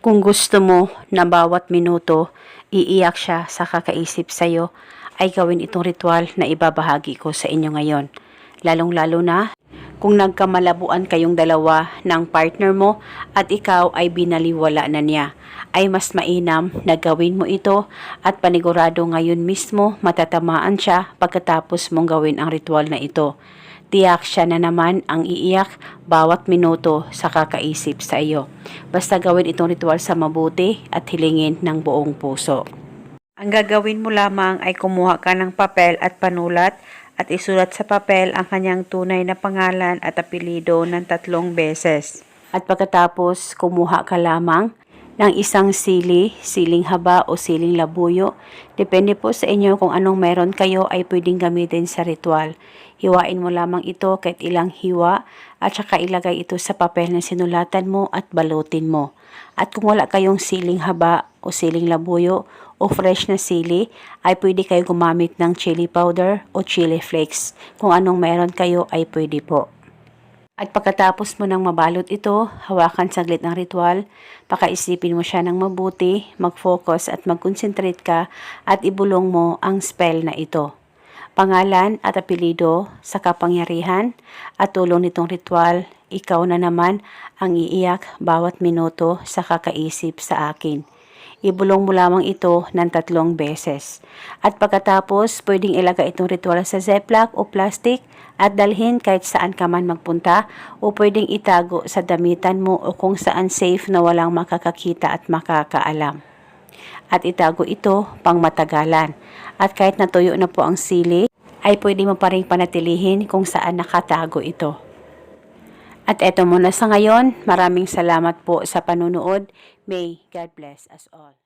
Kung gusto mo na bawat minuto iiyak siya sa kakaisip sa'yo, ay gawin itong ritual na ibabahagi ko sa inyo ngayon. Lalong-lalo na kung nagkamalabuan kayong dalawa ng partner mo at ikaw ay binaliwala na niya, ay mas mainam na gawin mo ito at panigurado ngayon mismo matatamaan siya pagkatapos mong gawin ang ritual na ito. Tiyak siya na naman ang iiyak bawat minuto sa kakaisip sa iyo. Basta gawin itong ritual sa mabuti at hilingin ng buong puso. Ang gagawin mo lamang ay kumuha ka ng papel at panulat at isulat sa papel ang kanyang tunay na pangalan at apelyido ng 3 beses. At pagkatapos, kumuha ka lamang ng isang siling haba o siling labuyo. Depende po sa inyo kung anong meron kayo ay pwedeng gamitin sa ritual. Hiwain mo lamang ito kahit ilang hiwa at saka ilagay ito sa papel na sinulatan mo at balutin mo. At kung wala kayong siling haba o siling labuyo o fresh na sili, ay pwede kayo gumamit ng chili powder o chili flakes. Kung anong meron kayo ay pwede po. At pagkatapos mo nang mabalot ito, hawakan saglit ng ritual, pakaisipin mo siya ng mabuti, mag-focus at mag-concentrate ka at ibulong mo ang spell na ito. Pangalan at apelyido sa kapangyarihan at tulong nitong ritual, ikaw na naman ang iiyak bawat minuto sa kakaisip sa akin. Ibulong mo lamang ito ng 3 beses. At pagkatapos, pwedeng ilagay itong ritual sa ziplock o plastic at dalhin kahit saan ka man magpunta o pwedeng itago sa damitan mo o kung saan safe na walang makakakita at makakaalam. At itago ito pang matagalan. At kahit natuyo na po ang sili, ay pwede mo pa rin panatilihin kung saan nakatago ito. At eto muna sa ngayon, maraming salamat po sa panunood. May God bless us all.